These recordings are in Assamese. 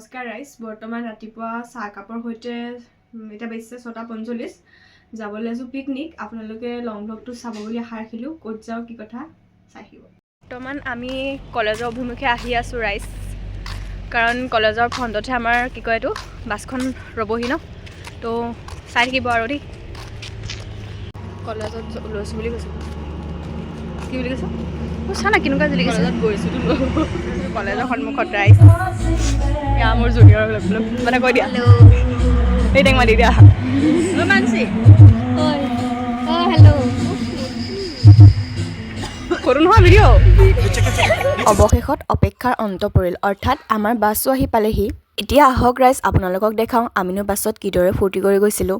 নমস্কাৰ ৰাইজ বৰ্তমান ৰাতিপুৱা চাহ কাপৰ হৈতে এটা বেছিছে 6:45 যাবলৈ আছো পিকনিক আপোনালোকে লং ব্লগটো চাব বুলি আশা ৰাখিলো ক'ত যাও কি কথা চাইহিব বৰ্তমান আমি কলেজৰ অভিমুখে আহি আছো ৰাইজ কাৰণ কলেজৰ ফ্ৰণ্টতে আমাৰ কি কয় এটো বাছখন ৰবহি ন তো চাই থাকিব আৰু দেই কলেজত লৈছো বুলি কৈছো কি বুলি কৈছো চানা কিনুকা জলি কলেজত গৈছো তো কলেজৰ সন্মুখত ৰাইজ या मोर जूनियर মানে কৈ দিয়া हेलो এই টেং মাৰি দিয়া ও মানসি ওই ও हेलो কৰুন হা ভিডিও অৱশেষত অপেক্ষাৰ অন্ত পৰিল অৰ্থাৎ আমাৰ বাছও আহি পালেহি এতিয়া আহক ৰাইজ আপোনালোকক দেখাও আমিনো বাছত কিদৰে ফূৰ্তি কৰি গৈছিলো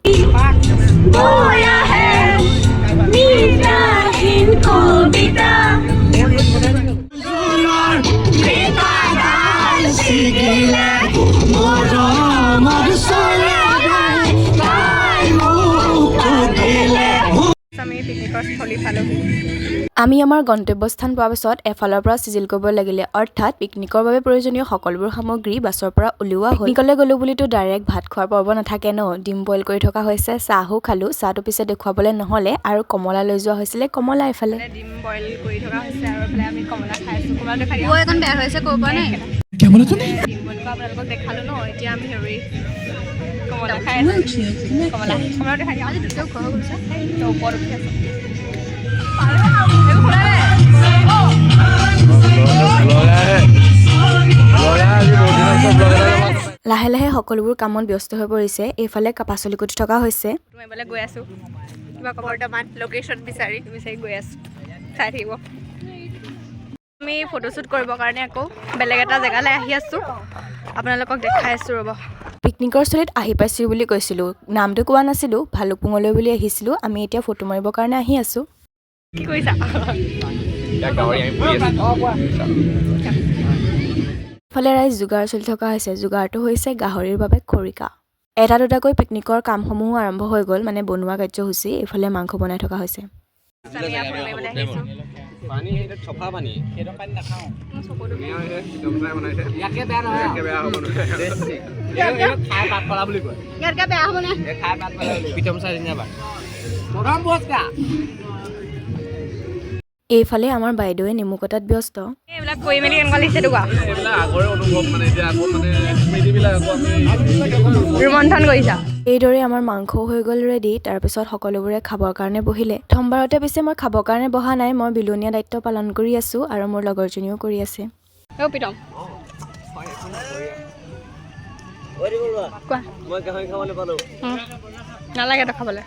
আমি আমাৰ গন্তব্যস্থান পোৱাৰ পিছত এফালৰ পৰা চিজিল কৰিব লাগিলে অৰ্থাৎ পিকনিকৰ বাবে প্ৰয়োজনীয় সকলোবোৰ সামগ্ৰী বাছৰ পৰা উলিওৱা হ'ল পিকনিকলৈ গ'লো বুলিতো ডাইৰেক্ট ভাত খোৱাৰ পৰ্ব নাথাকে ন ডিম বইল কৰি থকা হৈছে চাহো খালো চাহটো পিছে দেখুৱাবলৈ নহ'লে আৰু কমলা লৈ যোৱা হৈছিলে কমলা এফালে ডিম বইল কৰি থকা হৈছে আৰু এফালে আমি কমলা খাইছো কমলা দেখাই ও এখন বেয়া হৈছে ক'ব নাই কি বলে তুমি ডিম বইল কৰা আপোনালোকক দেখালো ন এতিয়া আমি হেৰি কমলা খাই কমলা কমলা দেখাই আজি দুটো খোৱা গৈছে তো ওপৰত উঠি আছে লাহে লাহে সকলোবোৰ কামত ব্যস্ত হৈ পৰিছে এইফালে পাচলি কুটি থকা হৈছে তুমি এবালে গৈ আছো কিবা বৰ্তমান লোকেশন বিচাৰি গৈ আছো চাই থাকিব আমি ফটোশুট কৰিবৰ কাৰণে আকৌ বেলেগ এটা জেগালৈ আহি আছো আপোনালোকক দেখাই আছো ৰব পিকনিকৰ স্থলীত আহি পাইছো বুলি কৈছিলো নামটো কোৱা নাছিলো ভালুকপুঙলৈ বুলি আহিছিলো আমি এতিয়া ফটো মাৰিবৰ কাৰণে আহি আছো কি কৈছা ফালে ৰাইজ যোগাৰ চলি থকা হৈছে যোগাৰটো হৈছে গাহৰিৰ বাবে খৰিকা এটা দুটাকৈ পিকনিকৰ কামসমূহ আৰম্ভ হৈ গ'ল মানে বনোৱা কাৰ্যসূচী এইফালে মাংস বনাই থকা হৈছে পানী এটা ছফা পানী এটা পানী নাখাও চকুটো বনাইছে ইয়াকে বেয়া নহয় ইয়াকে বেয়া হ'ব নহয় ইয়াকে খাই পাত পলা বুলি কয় ইয়াকে বেয়া হ'ব না এ খাই পাত পলা পিটম চাই দিনাবা প্ৰথম বস্কা এইফালে আমাৰ বাইদেৱে নেমু কটাত ব্যস্ত এইবিলাক কৈ মেলি কেনেকুৱা লাগিছে তোকা এইবিলাক আগৰে অনুভৱ মানে এতিয়া আকৌ মানে স্মৃতিবিলাক আকৌ আমি ৰুমন্থন কৰিছা এইদৰে আমাৰ মাংস হৈ গ'ল ৰেডি তাৰপিছত সকলোবোৰে খাবৰ কাৰণে বহিলে প্ৰথমবাৰতে পিছে মই খাবৰ কাৰণে বহা নাই মই বিলনীয়া দায়িত্ব পালন কৰি আছো আৰু মোৰ লগৰজনীও কৰি আছে ও পিটম ওৰি বলবা কোৱা মই গাহৰি খাবলৈ পালো নালাগে তো খাবলৈ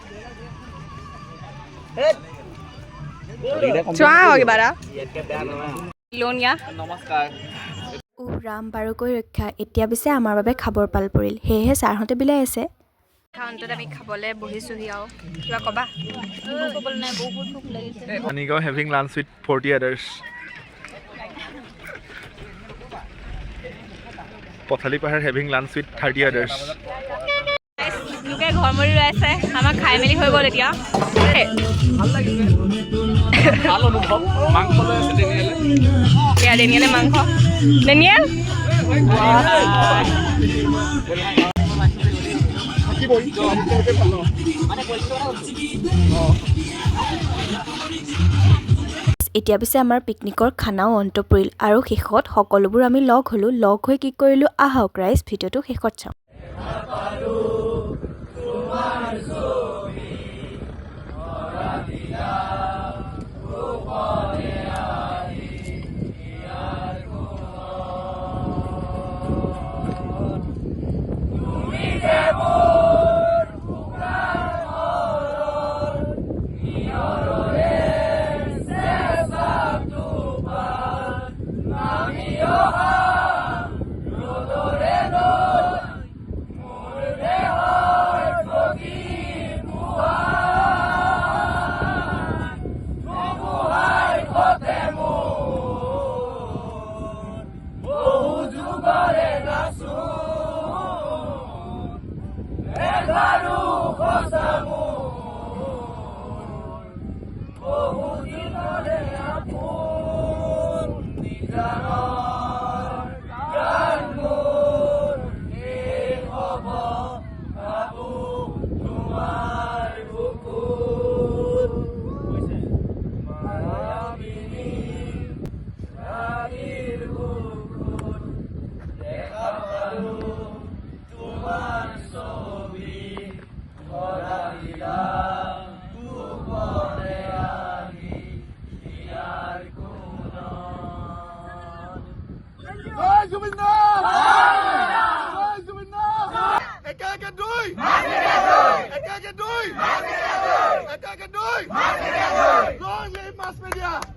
চোৱা কিবাৰা বিলনীয়া নমস্কাৰ ও ৰাম বাৰুকৈ ৰক্ষা এতিয়া পিছে আমাৰ বাবে খাবৰ পাল পৰিল সেয়েহে ছাৰহঁতে বিলাই আছে অন্তত আমি খাবলৈ বহিছোহি আৰু কিবা ক'বা ক'বলৈ নাই বহুত ভোক লাগিছে Anigo having lunch with 40 others. Pothali Pahar having lunch with 30 others. লোকে ঘৰ মৰি ৰৈ আছে আমাক খাই মেলি হৈ গ'ল এতিয়া ভাল লাগিছে ভাল অনুভৱ মাংস লৈ আছে ডেনিয়েলে মাংস ডেনিয়েল এতিয়া পিছে আমাৰ পিকনিকৰ খানাও অন্ত পৰিল আৰু শেষত সকলোবোৰ আমি লগ হ'লো লগ হৈ কি কৰিলো আহক ৰাইজ ভিডিঅ'টো শেষত চাওঁ mass media.